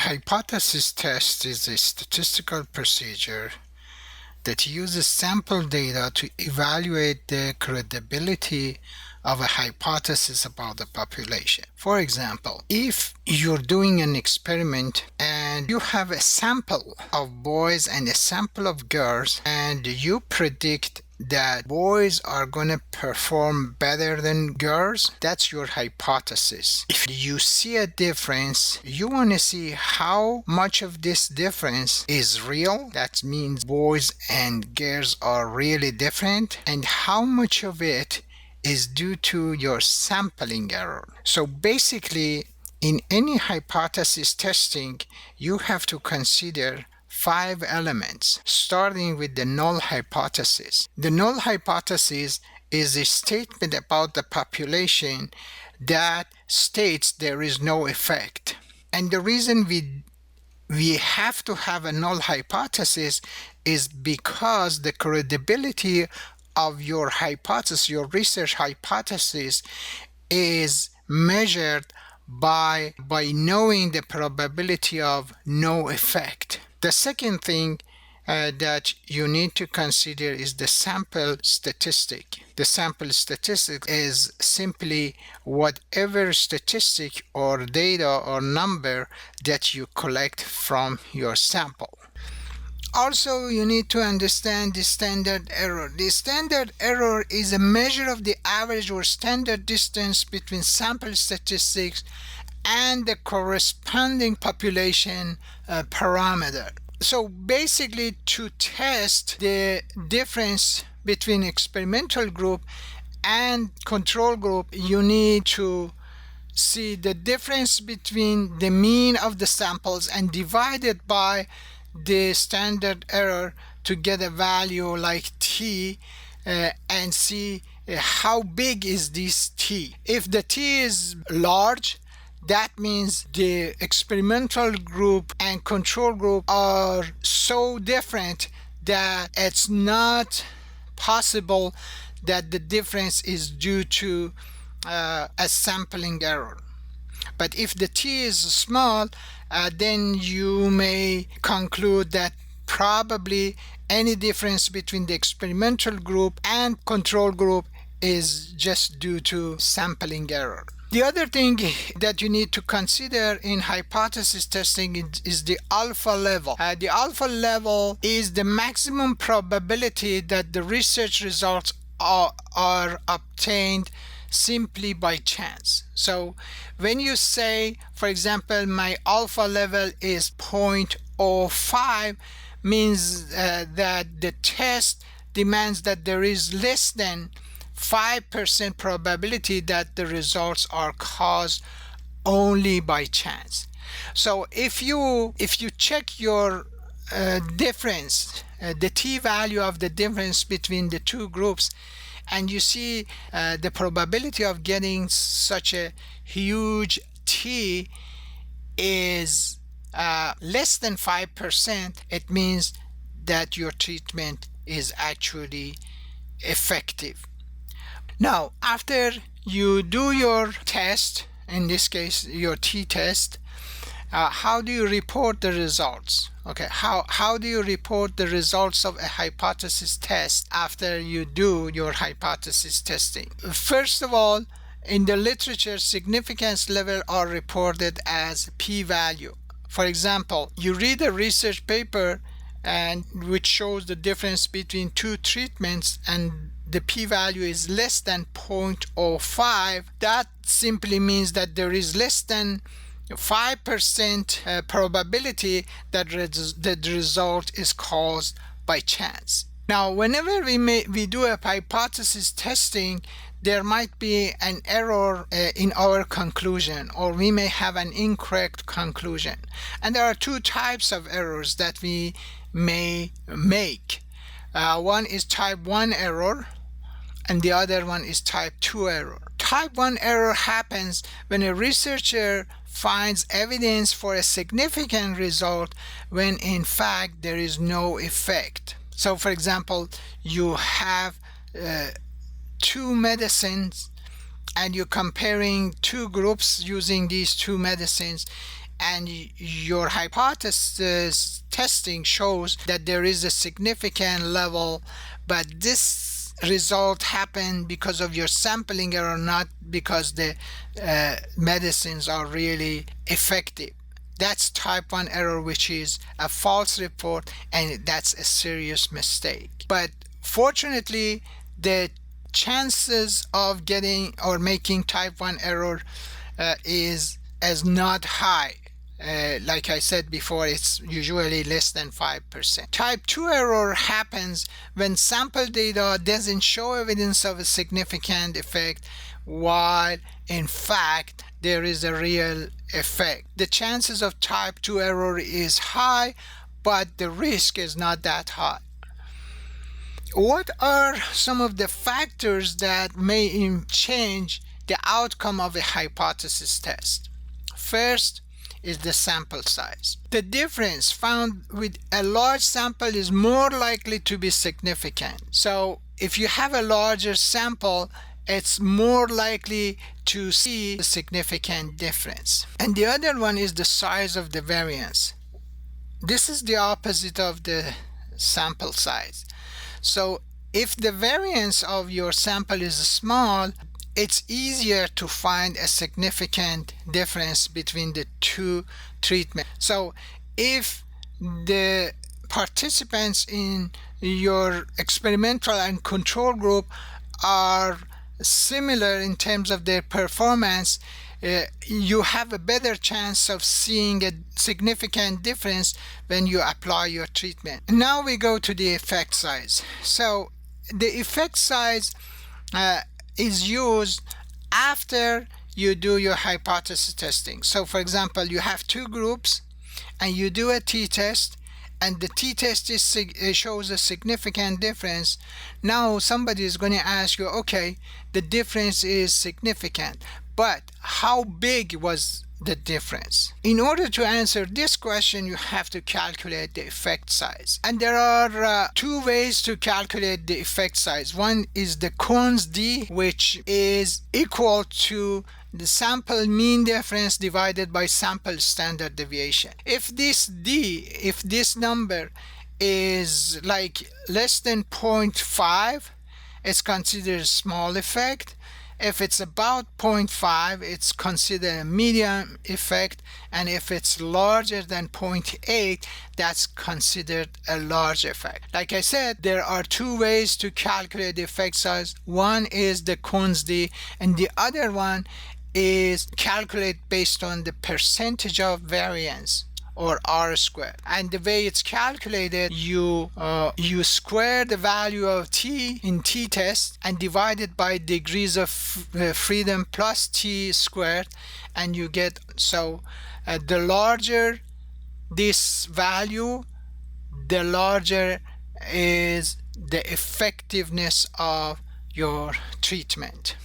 Hypothesis test is a statistical procedure that uses sample data to evaluate the credibility of a hypothesis about the population. For example, if you're doing an experiment and you have a sample of boys and a sample of girls, and you predict that boys are going to perform better than girls, that's your hypothesis. If you see a difference, you want to see how much of this difference is real. That means boys and girls are really different, and how much of it is due to your sampling error. So basically, in any hypothesis testing, you have to consider 5 elements, starting with the null hypothesis. The null hypothesis is a statement about the population that states there is no effect. And the reason we have to have a null hypothesis is because the credibility of your hypothesis, your research hypothesis, is measured by knowing the probability of no effect. The second thing that you need to consider is the sample statistic. The sample statistic is simply whatever statistic or data or number that you collect from your sample. Also, you need to understand the standard error. The standard error is a measure of the average or standard distance between sample statistics and the corresponding population parameter. So basically, to test the difference between experimental group and control group, you need to see the difference between the mean of the samples and divide it by the standard error to get a value like t, and see how big is this t. If the t is large, that means the experimental group and control group are so different that it's not possible that the difference is due to a sampling error. But if the t is small, then you may conclude that probably any difference between the experimental group and control group is just due to sampling error. The other thing that you need to consider in hypothesis testing is the alpha level. The alpha level is the maximum probability that the research results are obtained simply by chance. So when you say, for example, my alpha level is 0.05, means that the test demands that there is less than 5% probability that the results are caused only by chance. So if you check your difference, the t-value of the difference between the two groups, and you see the probability of getting such a huge t is less than 5%, it means that your treatment is actually effective. Now, after you do your test, in this case your t-test, how do you report the results? Okay, how do you report the results of a hypothesis test after you do your hypothesis testing? First of all, in the literature, significance level are reported as p-value. For example, you read a research paper and which shows the difference between two treatments and the p-value is less than 0.05. That simply means that there is less than 5% probability that the result is caused by chance. Now, whenever we do a hypothesis testing, there might be an error in our conclusion, or we may have an incorrect conclusion. And there are two types of errors that we may make. One is type 1 error, and the other one is type 2 error. Type 1 error happens when a researcher finds evidence for a significant result when in fact there is no effect. So for example, you have two medicines and you're comparing two groups using these two medicines, and your hypothesis testing shows that there is a significant level, but this result happened because of your sampling error, not because the medicines are really effective. That's type 1 error, which is a false report, and that's a serious mistake. But fortunately, the chances of getting or making type 1 error is not high. Like I said before, it's usually less than 5%. Type 2 error happens when sample data doesn't show evidence of a significant effect, while in fact there is a real effect. The chances of type 2 error is high, but the risk is not that high. What are some of the factors that may change the outcome of a hypothesis test? First is the sample size. The difference found with a large sample is more likely to be significant. So if you have a larger sample, it's more likely to see a significant difference. And the other one is the size of the variance. This is the opposite of the sample size. So if the variance of your sample is small, it's easier to find a significant difference between the two treatments. So if the participants in your experimental and control group are similar in terms of their performance, you have a better chance of seeing a significant difference when you apply your treatment. Now we go to the effect size. So the effect size is used after you do your hypothesis testing. So for example, you have two groups and you do a t-test, and the t-test shows a significant difference. Now somebody is going to ask you, okay, the difference is significant, but how big was the difference? In order to answer this question, you have to calculate the effect size. And there are two ways to calculate the effect size. One is the Cohen's d, which is equal to the sample mean difference divided by sample standard deviation. If this number is like less than 0.5, it's considered a small effect. If it's about 0.5, it's considered a medium effect, and if it's larger than 0.8, that's considered a large effect. Like I said, there are two ways to calculate the effect size. One is the Cohen's d, and the other one is calculate based on the percentage of variance, or R squared. And the way it's calculated, you square the value of t in t-test and divide it by degrees of freedom plus t squared, and you get, so the larger this value, the larger is the effectiveness of your treatment.